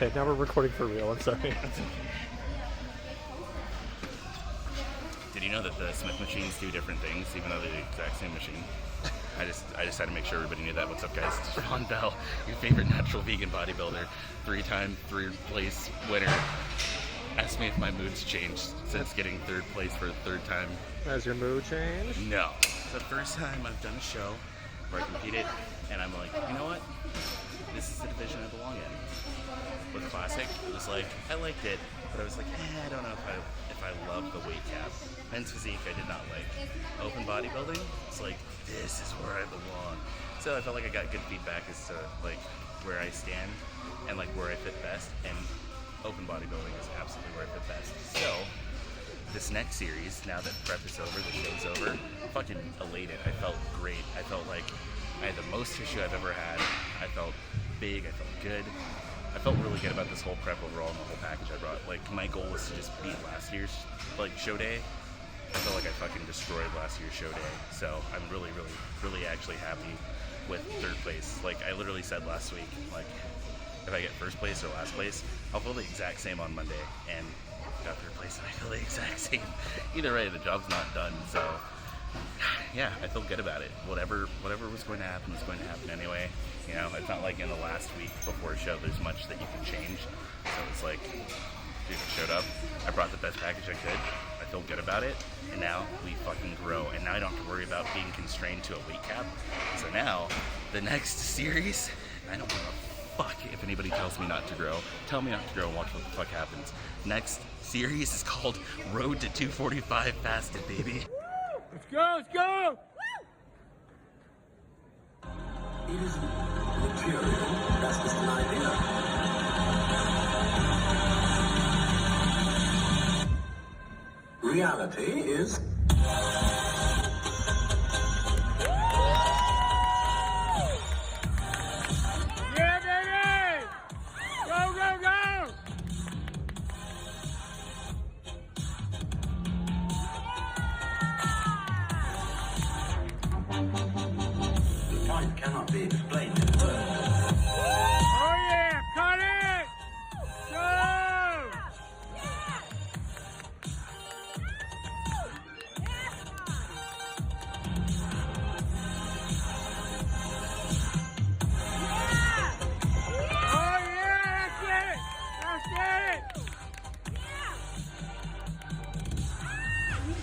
Okay, now we're recording for real. I'm sorry. Did you know that the Smith machines do different things, even though they're the exact same machine? I just had to make sure everybody knew that. What's up, guys? It's Vaughn Bell, your favorite natural vegan bodybuilder, three-time third-place winner. Ask me if my mood's changed since getting third place for the third time. Has your mood changed? No. It's the first time I've done a show where I competed, and I'm like, you know what? This is the division I belong in. With Classic, it was like, I liked it, but I was like, I don't know if I love the weight cap. Men's physique, I did not like. Open bodybuilding, it's like, this is where I belong. So I felt like I got good feedback as to like where I stand and like where I fit best, and open bodybuilding is absolutely where I fit best. So this next series, now that prep is over, the show's over, I'm fucking elated. I felt great. I felt like I had the most tissue I've ever had. I felt big, I felt good. I felt really good about this whole prep overall and the whole package I brought. Like, my goal was to just beat last year's like show day. I felt like I fucking destroyed last year's show day. So I'm really actually happy with third place. Like, I literally said last week, like, if I get first place or last place, I'll feel the exact same on Monday. And got third place and I feel the exact same. Either way, the job's not done. So yeah, I feel good about it. Whatever was going to happen was going to happen anyway. You know, it's not like in the last week before a show there's much that you can change. So it's like, dude, I showed up, I brought the best package I could, I feel good about it, and now we fucking grow. And now I don't have to worry about being constrained to a weight cap. So now, the next series, I don't give a fuck if anybody tells me not to grow. Tell me not to grow and watch what the fuck happens. Next series is called Road to 245 Fasted, baby. Let's go, let's go! It is material, that's just an idea. Reality is... Yeah, baby! Go, go, go! The point cannot be explained in words. Oh yeah, cut it! Go! Oh yeah, that's it! That's it!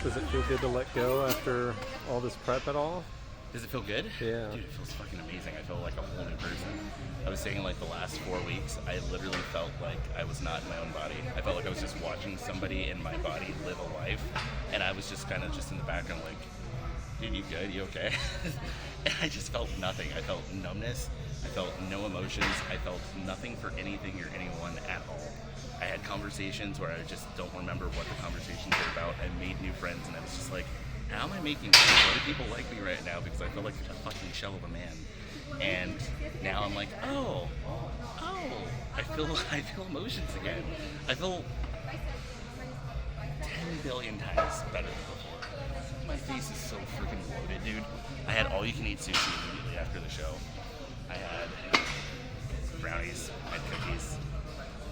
Does it feel good to let go after all this prep at all? Does it feel good? Yeah. Dude, it feels fucking amazing. I feel like a whole new person. I was saying, like, the last 4 weeks, I literally felt like I was not in my own body. I felt like I was just watching somebody in my body live a life, and I was just kind of just in the background like, dude, you good? You okay? And I just felt nothing. I felt numbness. I felt no emotions. I felt nothing for anything or anyone at all. I had conversations where I just don't remember what the conversations were about. I made new friends, and I was just like, how am I making friends? Why do people like me right now? Because I feel like a fucking shell of a man. And now I'm like, oh, I feel emotions again. I feel 10 billion times better than before. My face is so freaking bloated, dude. I had all-you-can-eat sushi immediately after the show. I had brownies, I had cookies,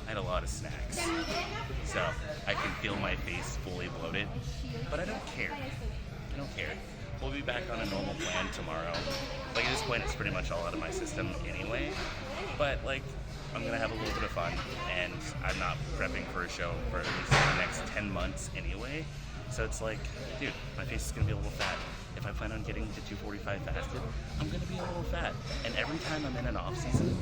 I had a lot of snacks. So I can feel my face fully bloated, but I don't care. I don't care. We'll be back on a normal plan tomorrow. Like, at this point, it's pretty much all out of my system anyway. But, like, I'm gonna have a little bit of fun, and I'm not prepping for a show for at least the next 10 months anyway. So it's like, dude, my face is gonna be a little fat. If I plan on getting to 245 fasted, I'm gonna be a little fat. And every time I'm in an off season,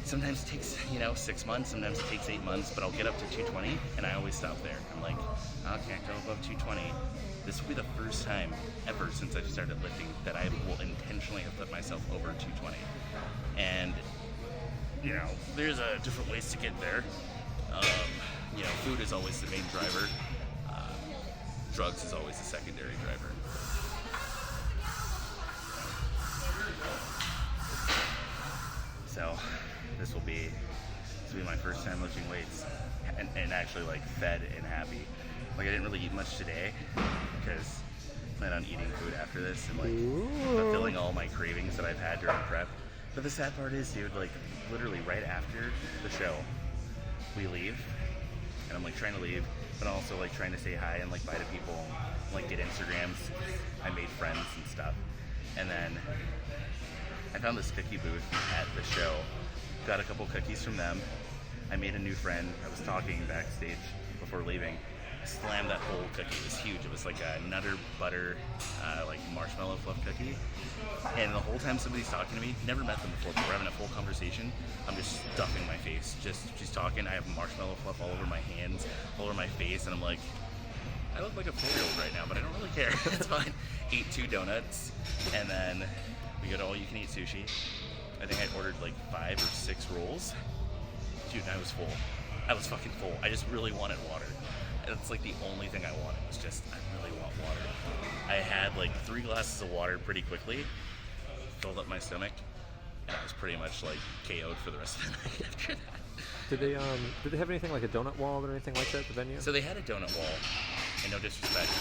sometimes it takes, 6 months, sometimes it takes 8 months, but I'll get up to 220, and I always stop there. I'm like, I can't go above 220. This will be the first time ever since I've started lifting that I will intentionally have put myself over 220. And, there's different ways to get there. Food is always the main driver. Drugs is always the secondary driver. So this will be my first time lifting weights and actually like fed and happy. Like, I didn't really eat much today because I plan on eating food after this and like fulfilling all my cravings that I've had during prep. But the sad part is, dude, like literally right after the show, we leave, and I'm like trying to leave, but also like trying to say hi and like bye to people, like get Instagrams. I made friends and stuff, and then I found this cookie booth at the show. Got a couple cookies from them. I made a new friend. I was talking backstage before leaving. I slammed that whole cookie. It was huge. It was like a nutter butter, like marshmallow fluff cookie. And the whole time somebody's talking to me, never met them before, but we're having a full conversation. I'm just stuffing my face. She's talking. I have marshmallow fluff all over my hands, all over my face, and I'm like, I look like a 4-year-old right now, but I don't really care. It's fine. Ate 2 donuts, and then we go to all-you-can-eat sushi. I think I ordered like 5 or 6 rolls. Dude, I was full. I was fucking full. I just really wanted water. And it's like the only thing I wanted was just, I really want water. I had like 3 glasses of water pretty quickly, filled up my stomach, and I was pretty much like KO'd for the rest of the night after that. Did they have anything like a donut wall or anything like that at the venue? So they had a donut wall, and no disrespect,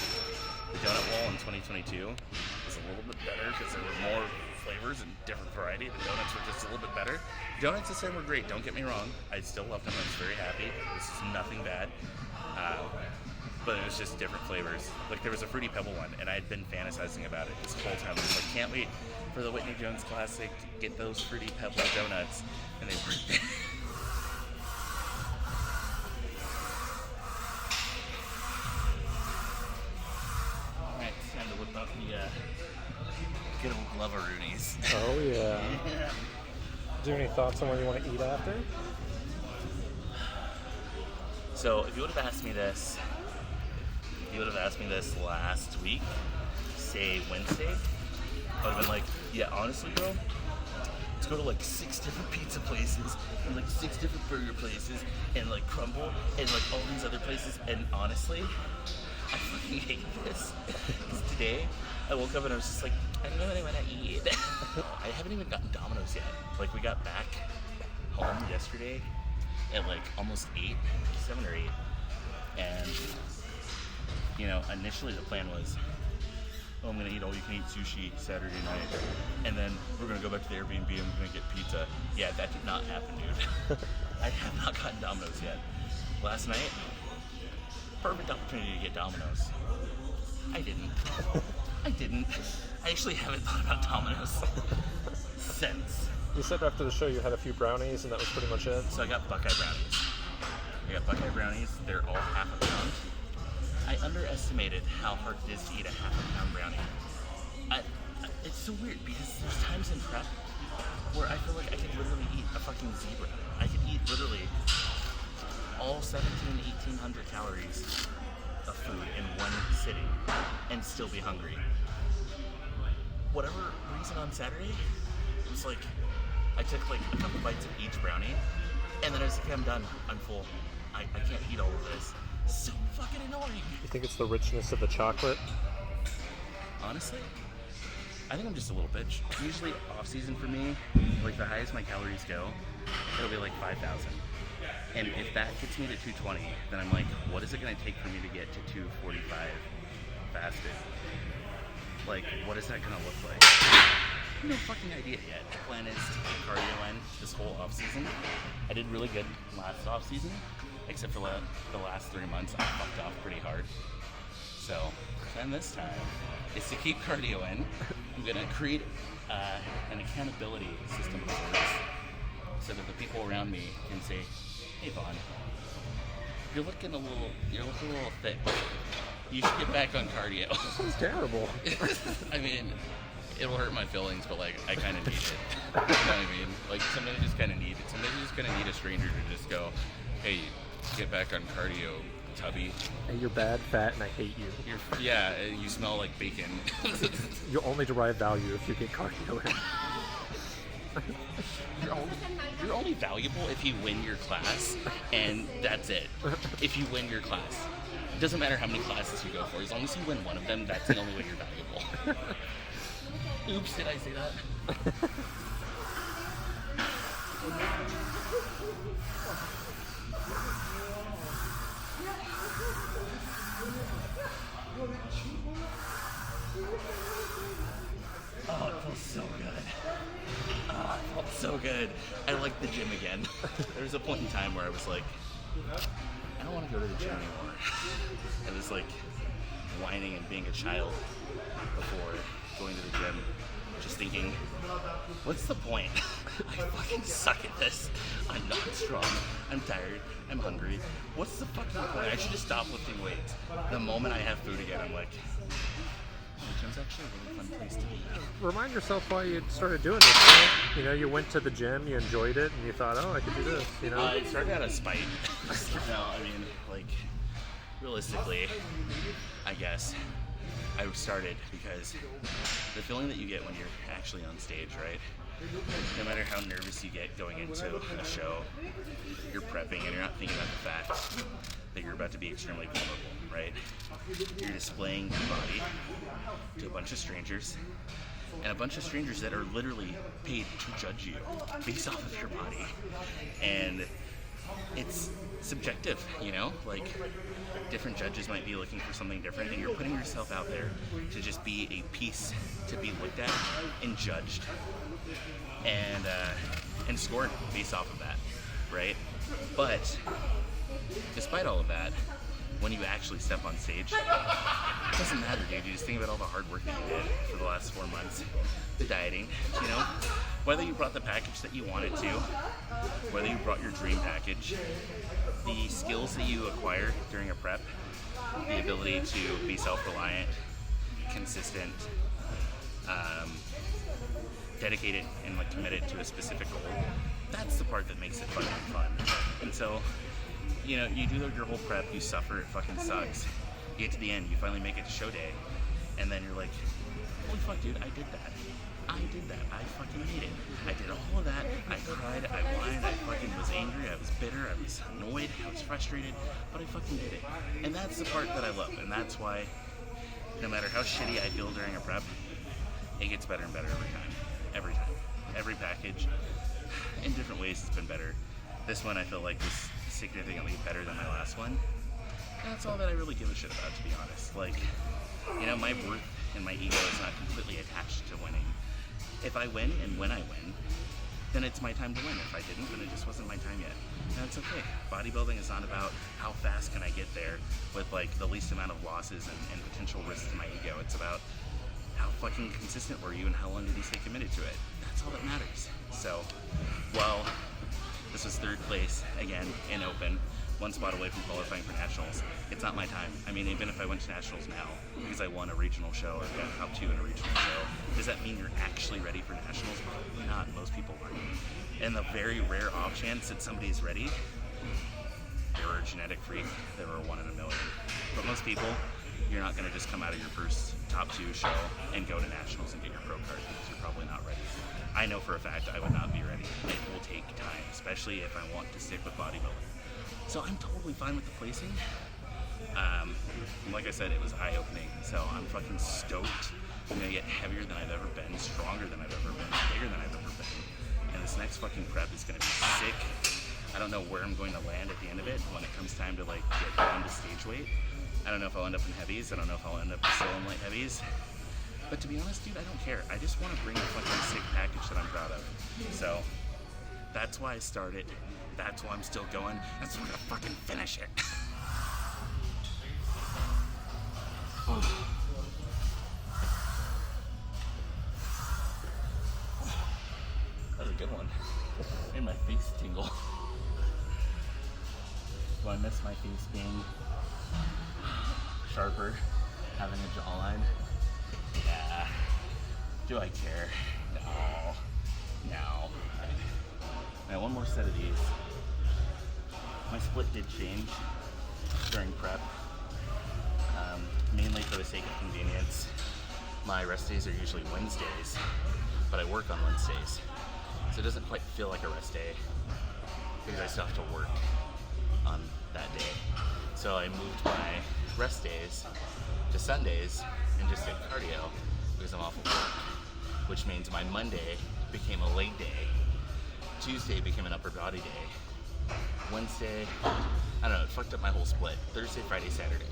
the donut wall in 2022 was a little bit better because there were more flavors and different variety. The donuts were just a little bit better. Donuts this time were great, don't get me wrong. I still loved them. I was very happy. This is nothing bad. But it was just different flavors. Like there was a Fruity Pebble one, and I had been fantasizing about it this whole time. I was like, can't wait for the Whitney Jones Classic to get those Fruity Pebble donuts. And they weren't there. Alright, it's time to whip up the good old Gloveroonies. Oh yeah. Do you have any thoughts on what you want to eat after? So if you would have asked me this, last week, say Wednesday, I would have been like, yeah, honestly, bro, let's go to like 6 different pizza places and like 6 different burger places and like Crumble and like all these other places. And honestly, I fucking hate this. Because today, I woke up and I was just like, I don't know what I want to eat. I haven't even gotten Domino's yet. Like we got back home yesterday at like almost 7 or 8, and you know, initially the plan was, oh, I'm gonna eat all-you-can-eat sushi Saturday night, and then we're gonna go back to the Airbnb and we're gonna get pizza. Yeah, that did not happen, dude. I have not gotten Domino's yet. Last night, perfect opportunity to get Domino's. I didn't. I actually haven't thought about Domino's since. You said after the show you had a few brownies and that was pretty much it? So I got Buckeye brownies. They're all half a pound. I underestimated how hard it is to eat a half a pound brownie. It's so weird because there's times in prep where I feel like I could literally eat a fucking zebra. I could eat literally all 1,800 calories of food in one sitting and still be hungry. Whatever reason on Saturday, it was like I took like a couple bites of each brownie, and then I was like, okay, I'm done. I'm full. I can't eat all of this. So fucking annoying. You think it's the richness of the chocolate? Honestly, I think I'm just a little bitch. Usually off season for me, like the highest my calories go, it'll be like 5,000. And if that gets me to 220, then I'm like, what is it going to take for me to get to 245 fasted? Like, what is that going to look like? No fucking idea yet. The plan is to keep cardio in this whole off season. I did really good last off season, except for the last 3 months. I fucked off pretty hard. So then this time is to keep cardio in. I'm gonna create an accountability system of sorts, so that the people around me can say, "Hey Vaughn, you're looking a little thick. You should get back on cardio." That sounds terrible. I mean, it'll hurt my feelings, but like I kind of need it. You know what I mean? Like sometimes you just kind of need it. Sometimes you just kind of need a stranger to just go, "Hey, get back on cardio, tubby. Hey, you're bad, fat, and I hate you. Yeah, you smell like bacon." You'll only derive value if you get cardio in. You're only valuable if you win your class, and that's it. If you win your class. It doesn't matter how many classes you go for. As long as you win one of them, that's the only way you're valuable. Oops, did I say that? Oh, it feels so good. Oh, it felt so good. I like the gym again. There was a point in time where I was like, I don't want to go to the gym anymore. I was like whining and being a child before going to the gym, just thinking, what's the point? I fucking suck at this. I'm not strong. I'm tired. I'm hungry. What's the fucking point? I should just stop lifting weights. The moment I have food again, I'm like, the gym's actually a really fun place to be. Remind yourself why you started doing this. Right? You know, you went to the gym, you enjoyed it, and you thought, oh, I could do this. You know, It started out of spite. No, I mean, like, realistically, I guess I started because the feeling that you get when you're actually on stage, right? No matter how nervous you get going into a show, you're prepping and you're not thinking about the fact that you're about to be extremely vulnerable, right? You're displaying your body to a bunch of strangers, and a bunch of strangers that are literally paid to judge you based off of your body. And it's subjective, you know? Like, different judges might be looking for something different, and you're putting yourself out there to just be a piece to be looked at and judged and scored based off of that, right? But despite all of that, when you actually step on stage, it doesn't matter, dude. You just think about all the hard work that you did for the last 4 months, the dieting, you know? Whether you brought the package that you wanted to, whether you brought your dream package, the skills that you acquire during a prep, the ability to be self-reliant, consistent, dedicated, and like committed to a specific goal, that's the part that makes it fucking fun. And so, you know, you do your whole prep, you suffer, it fucking sucks. You get to the end, you finally make it to show day, and then you're like, holy fuck, dude, I did that. I fucking made it. I did all of that. I cried, I whined, I fucking was angry, I was bitter, I was annoyed, I was frustrated, but I fucking did it. And that's the part that I love, and that's why no matter how shitty I feel during a prep, it gets better and better every time. Every time. Every package. In different ways it's been better. This one I feel like was significantly better than my last one. And that's all that I really give a shit about, to be honest. Like, you know, my worth and my ego is not completely attached to winning. If I win and when I win, then it's my time to win. If I didn't, then it just wasn't my time yet. And that's okay. Bodybuilding is not about how fast can I get there with like the least amount of losses and potential risks to my ego. It's about how fucking consistent were you and how long did you stay committed to it. That's all that matters. So, while this was third place, again, in open, one spot away from qualifying for nationals, it's not my time. I mean, even if I went to nationals now, because I won a regional show, I've got top 2 in a regional show, does that mean you're actually ready for nationals? Probably not. Most people aren't. And the very rare off chance that somebody's ready, they're a genetic freak, they're a 1 in a million. But most people, you're not going to just come out of your first top 2 show and go to nationals and get your pro card because you're probably not ready. I know for a fact I would not be ready. It will take time, especially if I want to stick with bodybuilding. So I'm totally fine with the placing. Like I said, it was eye-opening, so I'm fucking stoked. I'm gonna get heavier than I've ever been, stronger than I've ever been, bigger than I've ever been. And this next fucking prep is gonna be sick. I don't know where I'm going to land at the end of it when it comes time to like get down to stage weight. I don't know if I'll end up in heavies. I don't know if I'll end up still in light heavies. But to be honest, dude, I don't care. I just want to bring a fucking sick package that I'm proud of. So that's why I started. That's why I'm still going. That's why I'm gonna fucking finish it. That was a good one. Made my face tingle. Do I miss my face being sharper, having a jawline? Yeah. Do I care? No. Now, one more set of these. My split did change during prep, mainly for the sake of convenience. My rest days are usually Wednesdays, but I work on Wednesdays, so it doesn't quite feel like a rest day because I still have to work on that day. So I moved my rest days to Sundays and just did cardio because I'm off of work, which means my Monday became a leg day, Tuesday became an upper body day, Wednesday, I don't know, it fucked up my whole split. Thursday, Friday, Saturday,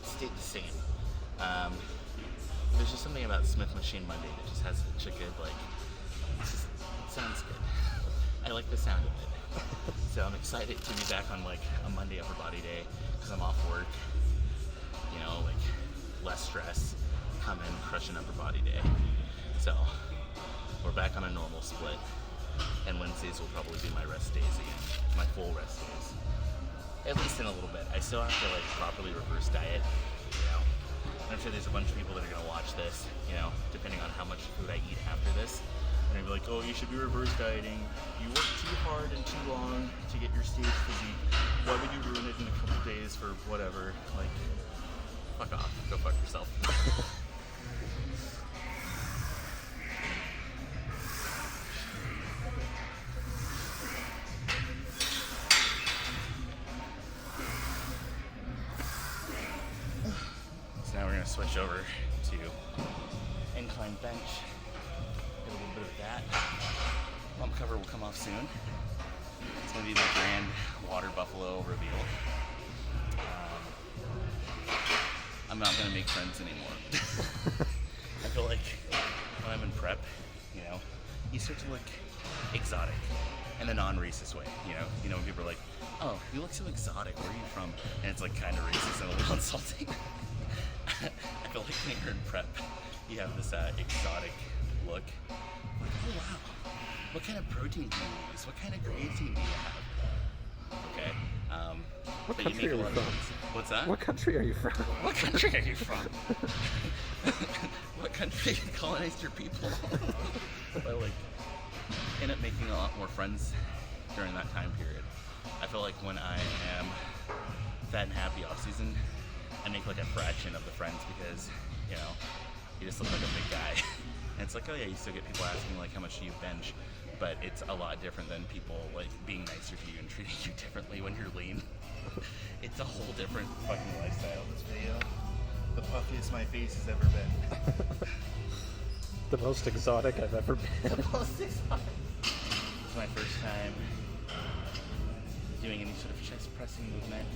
stayed the same. There's just something about Smith Machine Monday that just has such a good, like, it sounds good. I like the sound of it. So I'm excited to be back on like a Monday upper body day because I'm off work. You know, like less stress, come in, crush an upper body day. So we're back on a normal split, and Wednesdays will probably be my rest days again, my full rest days. At least in a little bit. I still have to like properly reverse diet, you know. And I'm sure there's a bunch of people that are gonna watch this, you know, depending on how much food I eat after this. And they'll be like, oh, you should be reverse dieting. You work too hard and too long to get your stage physique. Why would you ruin it in a couple days for whatever? Like, fuck off. Go fuck yourself. So now we're gonna switch over to incline bench. Get a little bit of that. Pump cover will come off soon. It's gonna be my grand water buffalo reveal. I'm not gonna make friends anymore. I feel like when I'm in prep, you know, you start to look exotic in a non-racist way. You know, when people are like, "Oh, you look so exotic. Where are you from?" And it's like kind of racist and a little insulting. I feel like when you're in prep, you have this exotic look. Like, oh wow, what kind of protein do you use? What kind of creatine do you have? Okay. What but country you are make a you lot from? of What's that? What country are you from? What country are you from? What country colonized your people? I like end up making a lot more friends during that time period. I feel like when I am fat and happy off season, I make like a fraction of the friends because, you know, you just look like a big guy. And it's like, oh yeah, you still get people asking like how much do you bench, but it's a lot different than people like being nicer to you and treating you differently when you're lean. It's a whole different fucking lifestyle, this video. The puffiest my face has ever been. The most exotic I've ever been. The most exotic. It's my first time doing any sort of chest pressing movement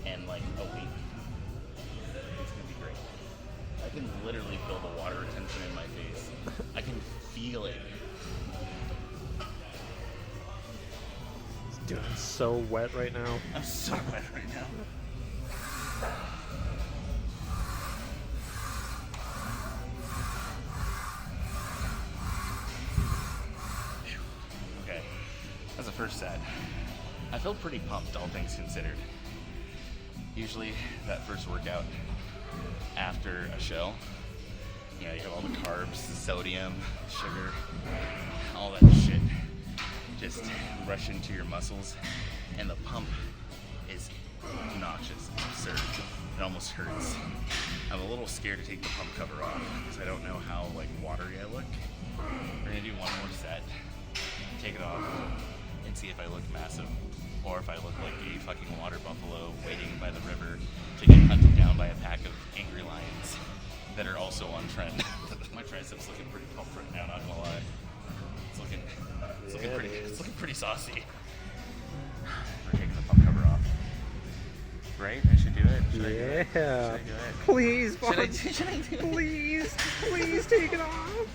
in like a week. It's gonna be great. I can literally feel the water retention in my face. I can feel it. Dude, I'm so wet right now. I'm so wet right now. Okay, that's the first set. I feel pretty pumped, all things considered. Usually, that first workout after a show, you know, you have all the carbs, the sodium, sugar, all that shit just rush into your muscles, and the pump is obnoxious, absurd. It almost hurts. I'm a little scared to take the pump cover off because I don't know how like watery I look. We're gonna do one more set, take it off, and see if I look massive, or if I look like a fucking water buffalo waiting by the river to get hunted down by a pack of angry lions that are also on trend. My triceps looking pretty pumped right now, not gonna lie. It's looking pretty saucy. We're taking the pump cover off. Right? I should do it. Should I do it? Should I do it? Please, Vaughn. Should I do it? Please take it off.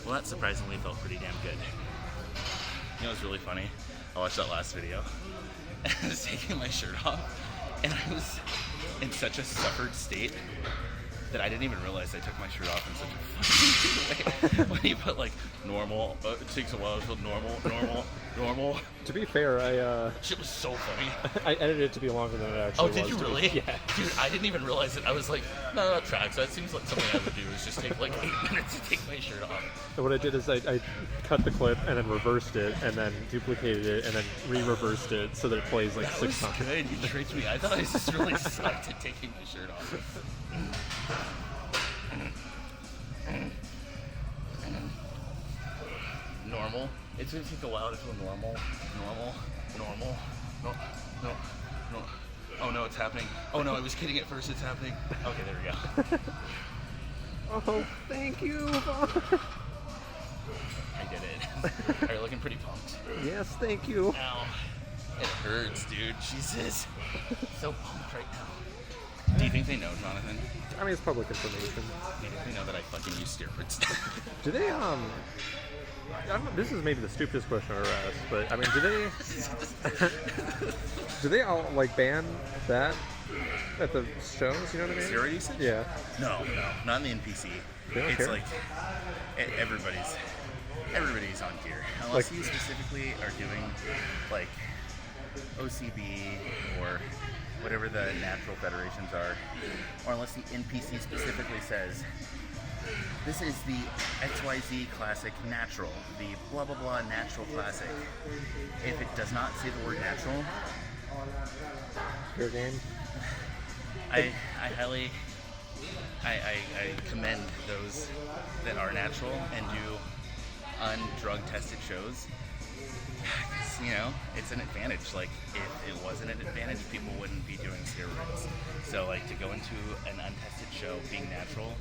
Well, that surprisingly felt pretty damn good. You know what's really funny? I watched that last video, and I was taking my shirt off, and I was in such a suffered state that I didn't even realize I took my shirt off in such a fucking way. When you put like normal, it takes a while to put normal. To be fair, Shit was so funny. I edited it to be longer than it actually was. Oh, did you really? Yeah. Dude, I didn't even realize it. I was like, no, that tracks. That seems like something I would do is just take like 8 minutes to take my shirt off. And what I did is I cut the clip and then reversed it and then duplicated it and then re-reversed it so that it plays like That 6 was times. good. You tricked me. I thought I just really sucked at taking my shirt off. Normal. It's gonna take a while to feel normal. No. Oh no, it's happening. Oh no, I was kidding at first. It's happening. Okay, there we go. Oh, thank you, Vaughn. I did it. Are you looking pretty pumped? Yes, thank you. Ow. It hurts, dude. Jesus. So pumped right now. Do you think they know, Jonathan? I mean, it's public information. They know that I fucking use steroids. Do they, I don't know, this is maybe the stupidest question I've ever asked, but, I mean, do they all, like, ban that at the shows, you know what I mean? Steroid usage? Yeah. No, not in the NPC. They don't It's care? like everybody's on gear. Unless you specifically are doing like OCB or whatever the natural federations are, or unless the NPC specifically says this is the XYZ Classic Natural, the blah blah blah Natural Classic. If it does not say the word natural, Fair game. I commend those that are natural and do undrug tested shows. 'Cause, you know, it's an advantage. Like, if it wasn't an advantage, people wouldn't be doing steroids. So, like, to go into an untested show being natural,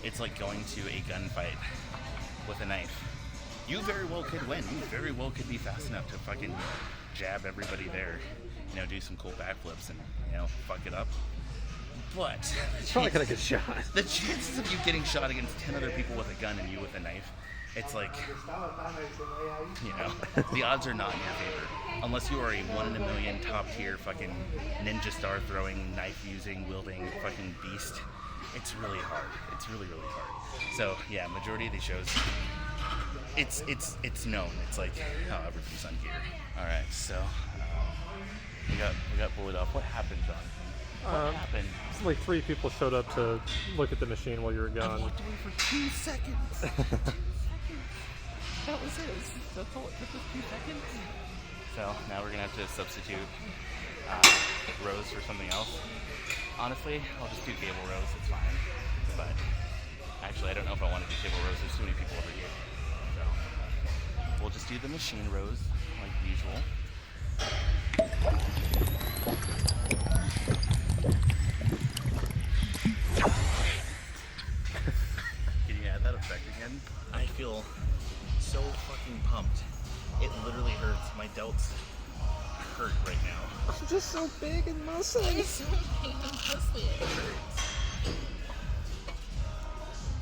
it's like going to a gunfight with a knife. You very well could win. You very well could be fast enough to fucking jab everybody there. You know, do some cool backflips and, you know, fuck it up. But It's probably gonna get shot. the chances of you getting shot against 10 other people with a gun and you with a knife, it's like, you know, the odds are not in your favor. Unless you are a 1 in a million top tier fucking ninja star throwing, knife using, wielding fucking beast. It's really hard. It's really, really hard. So yeah, majority of these shows, it's known. It's like, oh, everybody's on gear. Alright, so we got bullied off. What happened, John? What happened? It's like 3 people showed up to look at the machine while you were I gone. walked away for 2 seconds. 2 seconds. That was it. That's all it took was 2 seconds. So now we're gonna have to substitute rows for something else. Honestly, I'll just do cable rows. It's fine. But actually, I don't know if I want to do cable rows. There's too many people over here. So we'll just do the machine rows like usual. Can you add that effect again? I feel so fucking pumped. It literally hurts. My delts hurt right now. I'm just so big and muscly. So big and muscly. It hurts.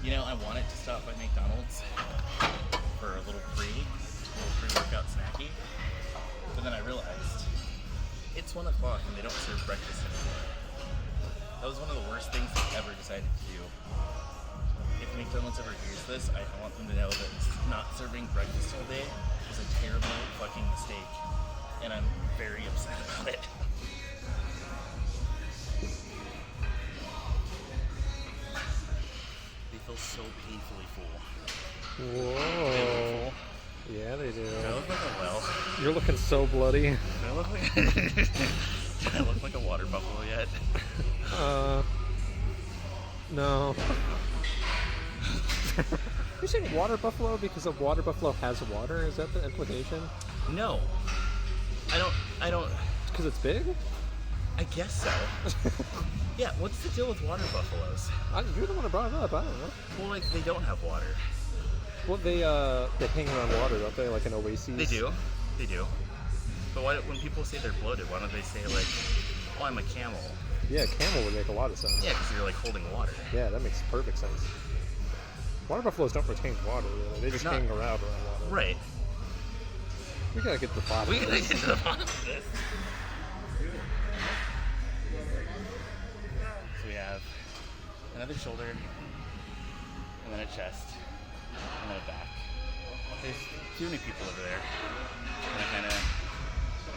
You know, I wanted to stop by McDonald's for a little pre-workout snacky, but then I realized it's 1 o'clock and they don't serve breakfast anymore. That was one of the worst things I ever decided to do. If McDonald's ever hears this, I want them to know that not serving breakfast all day was a terrible fucking mistake, and I'm very upset about it. They feel so painfully full. Whoa. Yeah, they do. Do I look like a well? You're looking so bloody. Do I look like do I look like a water buffalo yet? No. You're saying water buffalo because a water buffalo has water? Is that the implication? No. I don't Because it's big? I guess so. Yeah, what's the deal with water buffaloes? You're the one who brought it up. I don't know. Well, like, they don't have water. Well, they hang around water, don't they? Like in oases. They do. But when people say they're bloated, why don't they say, like, oh, I'm a camel? Yeah, camel would make a lot of sense. Yeah, because you're, like, holding water. Yeah, that makes perfect sense. Water buffaloes don't retain water, really. They just hang around water. Right. We gotta get to the bottom We of gotta this. get to the bottom of this. So we have another shoulder, and then a chest, and then a back. There's too many people over there, and I kind of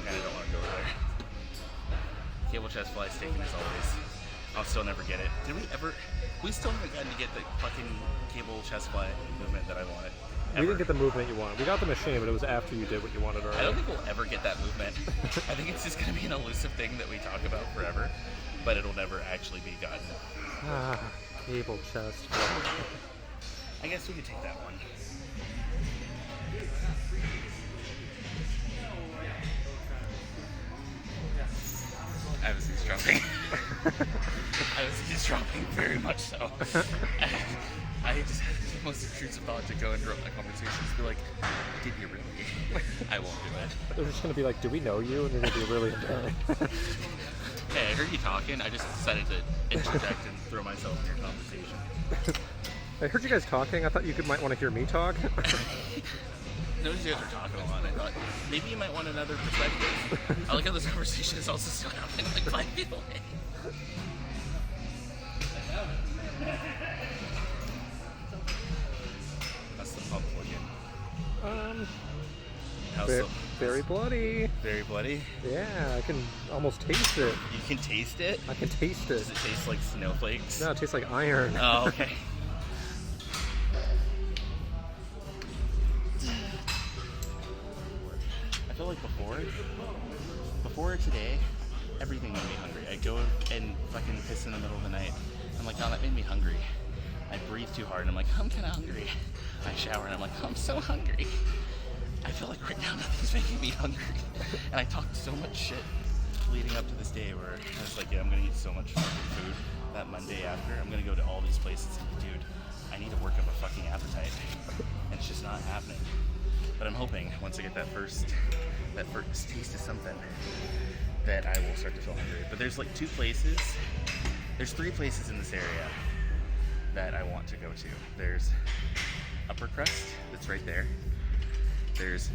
don't want to go over there. Cable chest fly sticking as always. I'll still never get it. We still haven't gotten to get the fucking cable chest fly movement that I wanted. We didn't get the movement you wanted. We got the machine, but it was after you did what you wanted already. I don't think we'll ever get that movement. I think it's just going to be an elusive thing that we talk about forever, but it'll never actually be gotten. Cable chest. I guess we could take that one. I was eavesdropping. I was eavesdropping very much so. I just had the most intrusive thought to go interrupt my conversations. Be like, did you really? I won't do it. They're just gonna be like, do we know you? And they're gonna be really embarrassed. Hey, I heard heard you talking. I just decided to interject and throw myself in your conversation. I heard you guys talking. I thought you might want to hear me talk. Noticed you guys were talking a lot. I thought maybe you might want another perspective. I like how this conversation is also still happening like 5 feet away. That's the pump plug-in. How's the, Very bloody. very bloody? Yeah, I can almost taste it. You can taste it? I can taste it. Does it taste like snowflakes? No, it tastes like iron. Oh, okay. I feel like before today, everything made me hungry. I go and fucking piss in the middle of the night. I'm like, oh, that made me hungry. I breathe too hard and I'm like, I'm kind of hungry. I shower and I'm like, I'm so hungry. I feel like right now nothing's making me hungry. And I talked so much shit leading up to this day where I was like, yeah, I'm gonna eat so much fucking food that Monday after. I'm gonna go to all these places and dude, I need to work up a fucking appetite. And it's just not happening. But I'm hoping once I get that first taste of something that I will start to feel hungry. But there's like 2 places, there's 3 places in this area that I want to go to. There's Upper Crust, that's right there. There's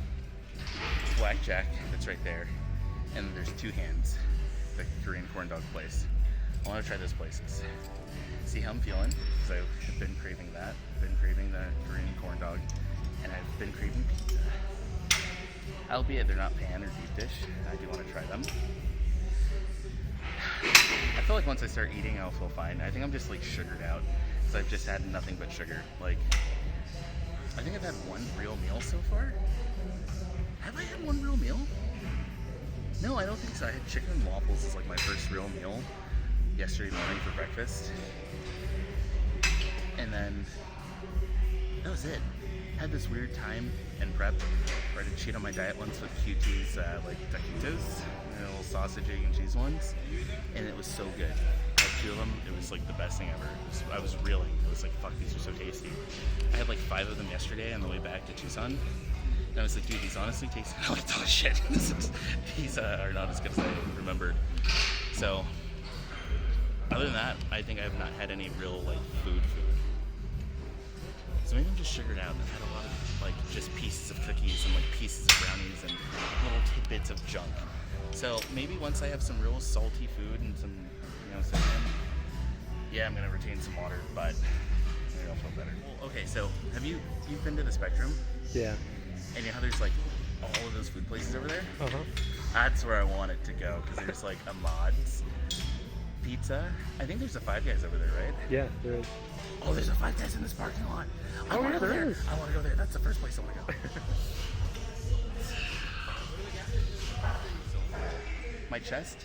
Blackjack, that's right there. And there's 2 Hands, the Korean corn dog place. I want to try those places. See how I'm feeling, because I've been craving that. I've been craving the Korean corn dog, and I've been craving pizza. Albeit they're not pan or deep dish, I do want to try them. I feel like once I start eating, I'll feel fine. I think I'm just like sugared out, because I've just had nothing but sugar. Like, I think I've had 1 real meal so far. Have I had 1 real meal? No, I don't think so. I had chicken and waffles as like my first real meal yesterday morning for breakfast. And then that was it. Had this weird time and prep where I did cheat on my diet once with QT's like taquitos, little sausage, egg, and cheese ones, and it was so good. I had 2 of them. It was like the best thing ever. I was reeling. I was like, fuck, these are so tasty. I had like 5 of them yesterday on the way back to Tucson. And I was like, dude, these honestly taste like dog shit. These are not as good as I remembered. So, other than that, I think I have not had any real like food. So maybe I'm just sugared out. I've had a lot of like just pieces of cookies and like pieces of brownies and little tidbits of junk. So maybe once I have some real salty food and some, cinnamon, yeah, I'm gonna retain some water, but maybe I'll feel better. Well, okay, so you've been to the Spectrum? Yeah. And you know how there's like all of those food places over there? Uh-huh. That's where I want it to go, because there's like a Mods Pizza. I think there's a Five Guys over there, right? Yeah, there is. Oh, there's a Five Guys in this parking lot. I want to go there. I want to go there. That's the first place I want to go. My chest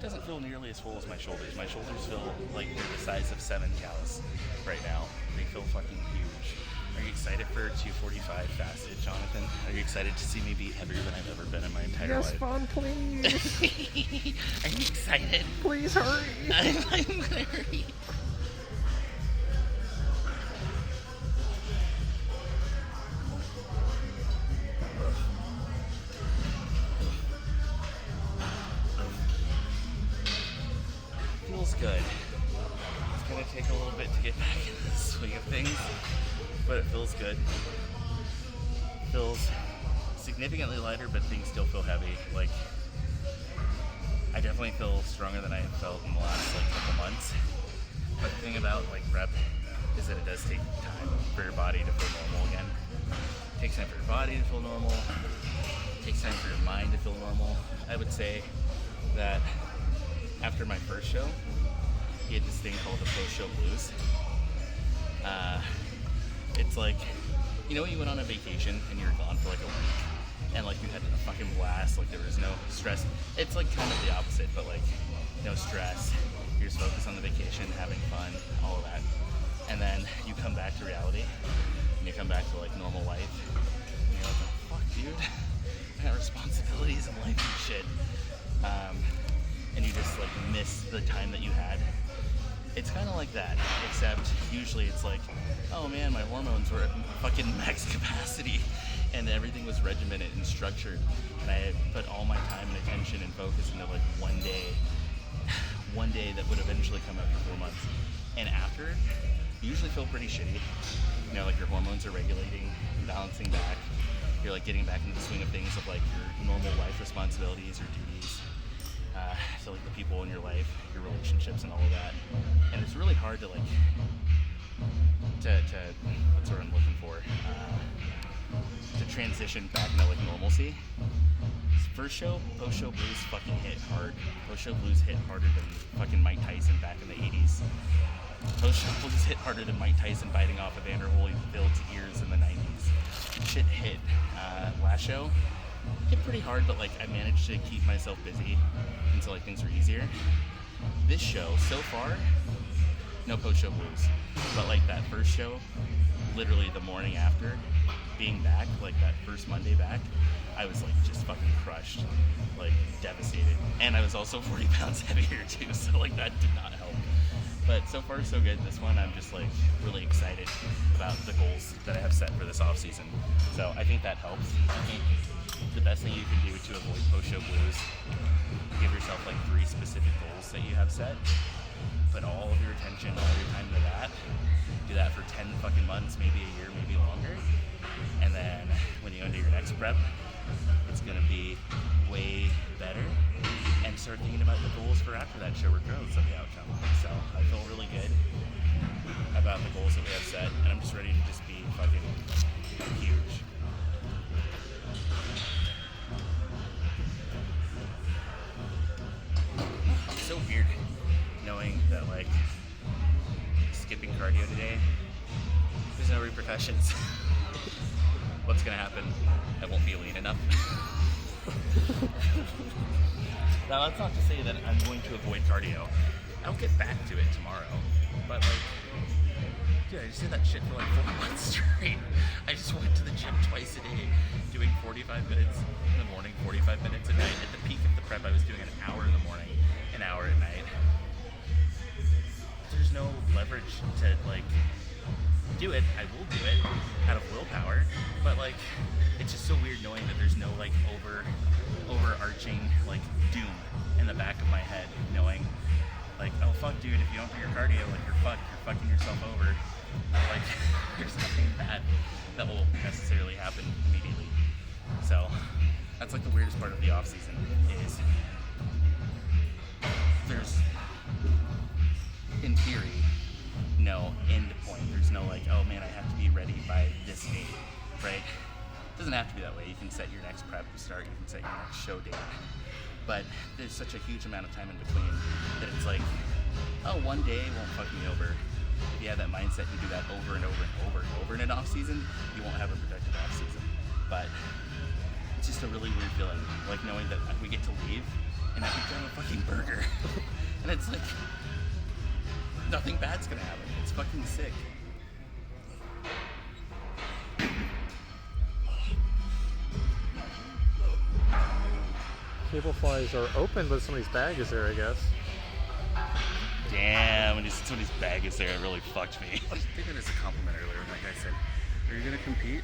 doesn't feel nearly as full as my shoulders. My shoulders feel like they're the size of 7 cows right now. They feel fucking huge. Are you excited for 245 fasted, Jonathan? Are you excited to see me be heavier than I've ever been in my entire life? Yes, Vaughn, please. Are you excited? Please hurry. I'm gonna hurry. Feels good. It's gonna take a little bit to get back in the swing of things, but it feels good. Feels significantly lighter, but things still feel heavy. Like, I definitely feel stronger than I have felt in the last like couple months. But the thing about like prep is that it does take time for your body to feel normal again. It takes time for your body to feel normal. It takes time for your mind to feel normal. I would say that after my first show, he had this thing called the post-show blues. It's like, you know when you went on a vacation and you were gone for like a week and like you had a fucking blast, like there was no stress. It's like kind of the opposite, but like no stress. You're just focused on the vacation, having fun, all of that. And then you come back to reality and you come back to like normal life and you're like, oh, fuck dude, I got responsibilities in life and shit. And you just like miss the time that you had. It's kind of like that, except usually it's like, oh man, my hormones were at fucking max capacity and everything was regimented and structured and I had put all my time and attention and focus into like one day one day that would eventually come after 4 months. And after, you usually feel pretty shitty. You know, like your hormones are regulating, balancing back. You're like getting back into the swing of things of like your normal life responsibilities, your duties. So like the people in your life, your relationships and all of that. And it's really hard to like, what's what I'm looking for? To transition back into like normalcy. First show, post-show blues fucking hit hard. Post-show blues hit harder than fucking Mike Tyson back in the 80s. Post-show blues hit harder than Mike Tyson biting off Evander Holyfield's ears in the 90s. Shit hit. Last show hit pretty hard, but like I managed to keep myself busy until like things were easier. This show, so far, no post-show blues. But like that first show, literally the morning after, being back, like that first Monday back, I was like just fucking crushed, like devastated. And I was also 40 pounds heavier too, so like that did not help. But so far so good. This one I'm just like really excited about the goals that I have set for this off season. So I think that helps. I think the best thing you can do to avoid post-show blues, give yourself like 3 specific goals that you have set. Put all of your attention, all your time to that. Do that for 10 fucking months, maybe a year, maybe longer. And then when you go into your next prep, it's gonna be way better. And start thinking about the goals for after that show, regardless of the outcome. So I feel really good about the goals that we have set, and I'm just ready to just be fucking huge. It's so weird knowing that like skipping cardio today, there's no repercussions. What's gonna happen? I won't be lean enough. Now that's not to say that I'm going to avoid cardio. I'll get back to it tomorrow. But like, dude, I just did that shit for like 4 months straight. I just went to the gym twice a day, doing 45 minutes in the morning, 45 minutes at night. At the peak of the prep, I was doing an hour in the morning, an hour at night. There's no leverage to like do it. I will do it out of willpower, but like it's just so weird knowing that there's no like overarching like doom in the back of my head, knowing like, oh fuck dude, if you don't do your cardio, like you're fucking yourself over. Like there's nothing bad that will necessarily happen immediately. So that's like the weirdest part of the off season is there's in theory no end point. There's no like, oh man, I have to be ready by this date, right? It doesn't have to be that way. You can set your next prep start, you can set your next show date. But there's such a huge amount of time in between that it's like, oh, one day won't fuck me over. If you have that mindset, you do that over and over and over and over in an off season, you won't have a productive off season. But it's just a really weird feeling, like knowing that we get to leave and I can grab a fucking burger. And it's like, nothing bad's gonna happen. It's fucking sick. Cable flies are open, but somebody's bag is there, I guess. Damn, when somebody's bag is there, it really fucked me. I was thinking as a compliment earlier, when that guy said, are you gonna compete?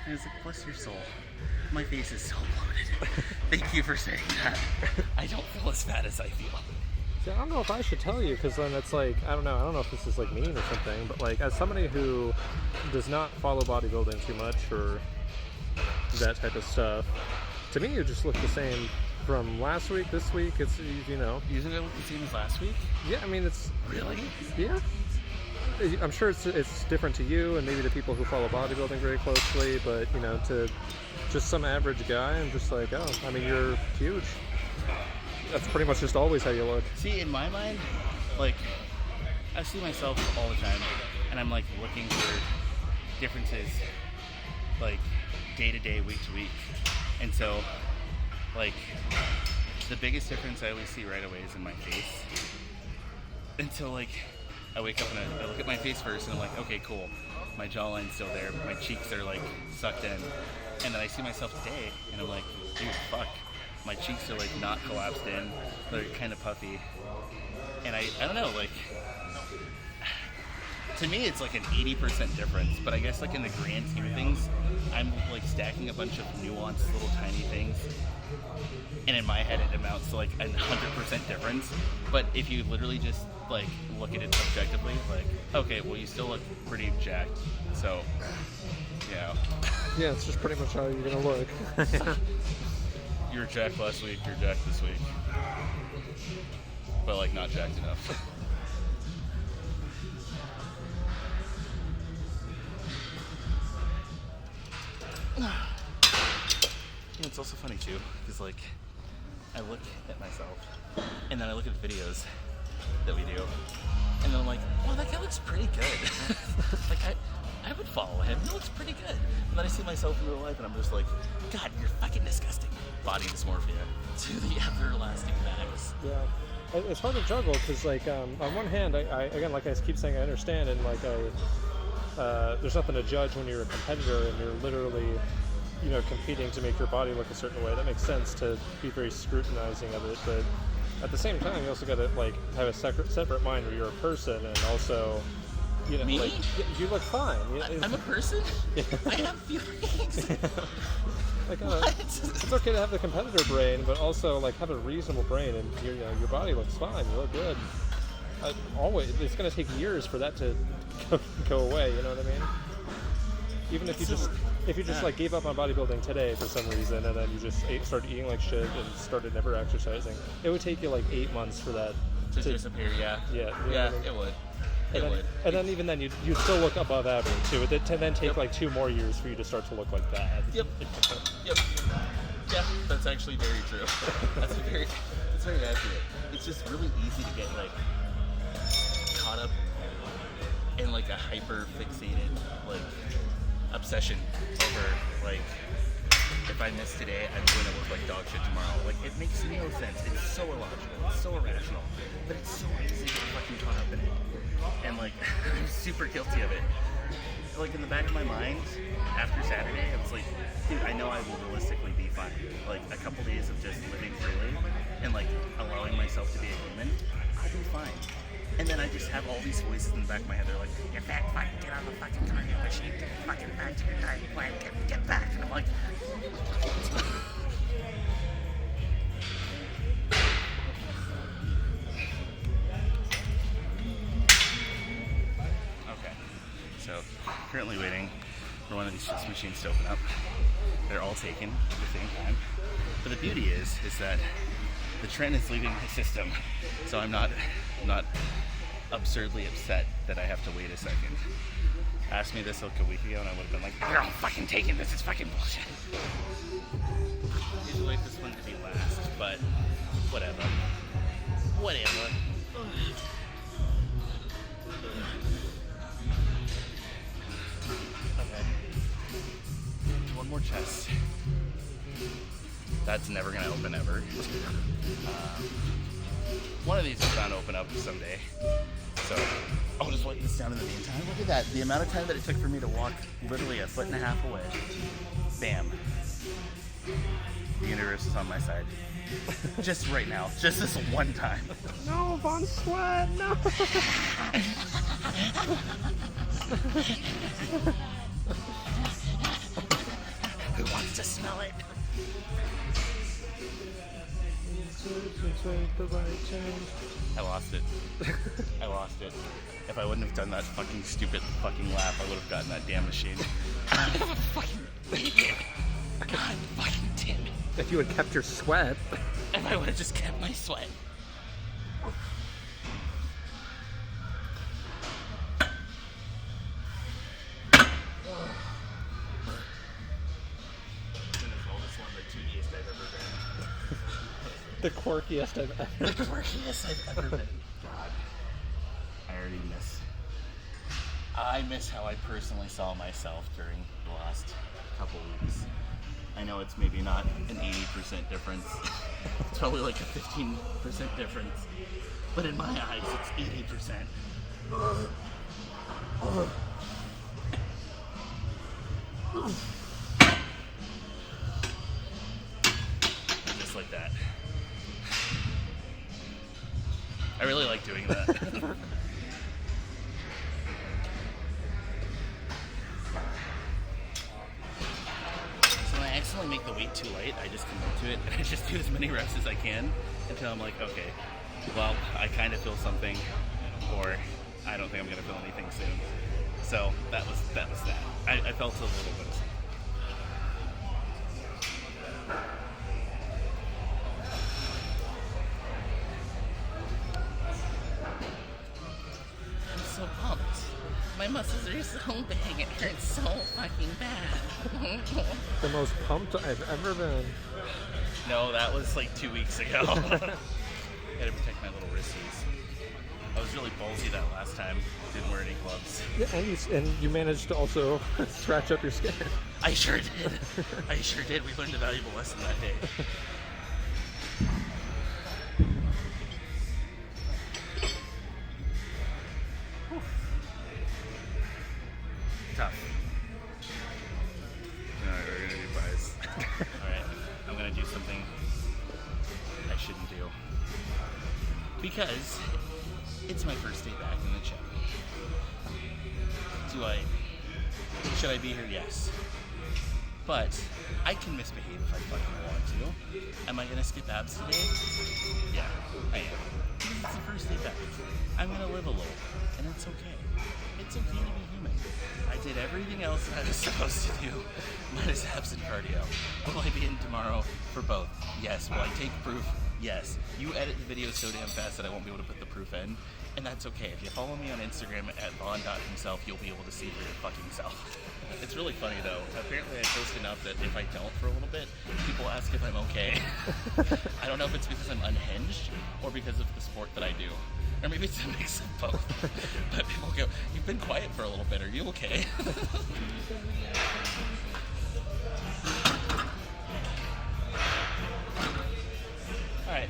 And I was like, bless your soul. My face is so bloated. Thank you for saying that. I don't feel as fat as I feel. See, I don't know if I should tell you, because then it's like, I don't know if this is like mean or something, but like as somebody who does not follow bodybuilding too much or that type of stuff, to me you just look the same from last week, this week. It's, you know. You think I look the same as last week? Yeah, I mean, it's... Really? Yeah. I'm sure it's different to you and maybe to people who follow bodybuilding very closely, but, you know, to just some average guy, I'm just like, oh, I mean, you're huge. That's pretty much just always how you look. See, in my mind, like, I see myself all the time, and I'm, like, looking for differences, like, day to day, week to week. And so, like, the biggest difference I always see right away is in my face. And so, like, I wake up and I look at my face first, and I'm like, okay, cool. My jawline's still there, my cheeks are, like, sucked in. And then I see myself today, and I'm like, dude, fuck. My cheeks are, like, not collapsed in. They're kind of puffy. And I don't know, like, to me, it's like an 80% difference. But I guess, like, in the grand scheme of things, I'm, like, stacking a bunch of nuanced little tiny things, and in my head it amounts to like 100% difference. But if you literally just like look at it objectively, like, okay, well, you still look pretty jacked, so you know. Yeah, it's just pretty much how you're gonna look. You were jacked last week, you're jacked this week, but like not jacked enough. It's also funny too, because like I look at myself and then I look at the videos that we do, and then I'm like, wow, that guy looks pretty good. Like I would follow him. He looks pretty good. And then I see myself in real life and I'm just like, God, you're fucking disgusting. Body dysmorphia to the everlasting max. Yeah, it's hard to juggle because, like, on one hand, I again, like I keep saying, I understand, and like there's nothing to judge when you're a competitor and you're literally, you know, competing to make your body look a certain way. That makes sense to be very scrutinizing of it, but at the same time, you also got to like have a separate mind where you're a person, and also, you know, Me? like you look fine. I'm a person? Yeah. I have feelings. Like, it's okay to have the competitor brain, but also like have a reasonable brain, and you know, your body looks fine. You look good. Always, it's going to take years for that to go away. You know what I mean? Even if you just like gave up on bodybuilding today for some reason, and then you just started eating like shit and started never exercising, it would take you like 8 months for that to disappear. Yeah. Yeah. Yeah, it would. And then even then, you'd still look above average too. It would then take like 2 more years for you to start to look like that. Yep. Yeah, that's actually very true. That's very accurate. It's just really easy to get like caught up in like a hyper fixated like obsession over like, if I miss today, I'm going to look like dog shit tomorrow. Like, it makes no sense. It's so illogical. It's so irrational. But it's so easy to get fucking caught up in it. And, like, I'm super guilty of it. Like, in the back of my mind, after Saturday, I was like, dude, I know I will realistically be fine. Like, a couple days of just living freely and, like, allowing myself to be a human, I'll be fine. And then I just have all these voices in the back of my head. They're like, you're fat, fucking get on the fucking cardio machine, get fucking back to your diet plan, get back. And I'm like, okay. So, currently waiting for one of these chest machines to open up. They're all taken at the same time. But the beauty is that the trend is leaving my system, so I'm not absurdly upset that I have to wait a second. Ask me this like a week ago and I would have been like, they're all fucking taken, this is fucking bullshit. I usually like this one to be last, but whatever. Okay. One more chest. That's never gonna open ever. One of these is bound to open up someday. So I'll just wipe this down in the meantime. Look at that. The amount of time that it took for me to walk literally 1.5 feet away. Bam. The universe is on my side. Just right now. Just this one time. No, Vaughn sweat, no. Who wants to smell it? I lost it. I lost it. If I wouldn't have done that fucking stupid fucking laugh, I would have gotten that damn machine. God fucking damn it. If you had kept your sweat. If I would have just kept my sweat. The quirkiest I've ever been. The quirkiest I've ever been. God. I already miss. I miss how I personally saw myself during the last couple weeks. I know it's maybe not an 80% difference. It's probably like a 15% difference. But in my eyes, it's 80%. Just like that. I really like doing that. personally make the weight too light. I just commit to it, and I just do as many reps as I can until I'm like, okay, well, I kind of feel something, or I don't think I'm going to feel anything soon. So that was that. I felt a little bit of something. I'm so pumped. My muscles are so big, it hurts so fucking bad. The most pumped I've ever been. No, that was like 2 weeks ago. I had to protect my little wristies. I was really ballsy that last time. Didn't wear any gloves. Yeah, and you managed to also scratch up your skin. I sure did. I sure did. We learned a valuable lesson that day. Tough. Alright, we're gonna do buys. Alright, I'm gonna do something I shouldn't do. Because it's my first day back in the gym. Should I be here? Yes. But I can misbehave if I fucking want to. Am I gonna skip abs today? Yeah, I am. Because it's the first day back. I'm gonna live a little, and it's okay. It's okay to be human. I did everything else I was supposed to do, minus abs and cardio. Will I be in tomorrow for both? Yes. Will I take proof? Yes. You edit the video so damn fast that I won't be able to put the proof in, and that's okay. If you follow me on Instagram at Vaughn.Himself, you'll be able to see for your fucking self. It's really funny though. Apparently I post enough that if I don't for a little bit, people ask if I'm okay. I don't know if it's because I'm unhinged or because of the sport that I do. Or maybe it's a mix of both. But people go, you've been quiet for a little bit, are you okay? Alright.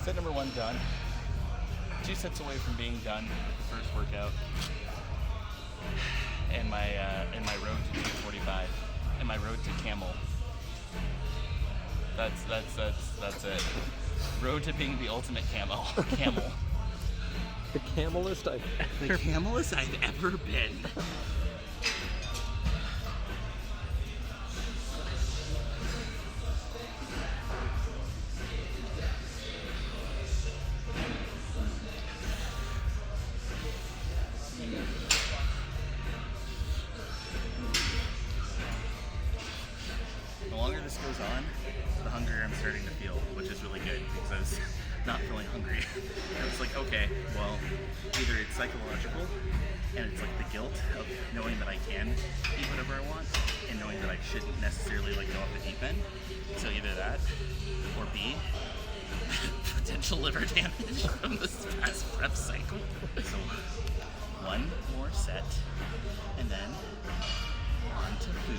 Set number 1 done. 2 sets away from being done. The first workout. And my road to 245. And my road to camel. That's it. Road to being the ultimate camel. The camelest I've ever been. The longer this goes on, the hungrier I'm starting to feel, which is really good because I was not feeling hungry. I was like, okay, well, either it's psychological and it's like the guilt of knowing that I can eat whatever I want and knowing that I shouldn't necessarily like go off the deep end. So either that or B, potential liver damage from this past prep cycle. So 1 more set and then on to food.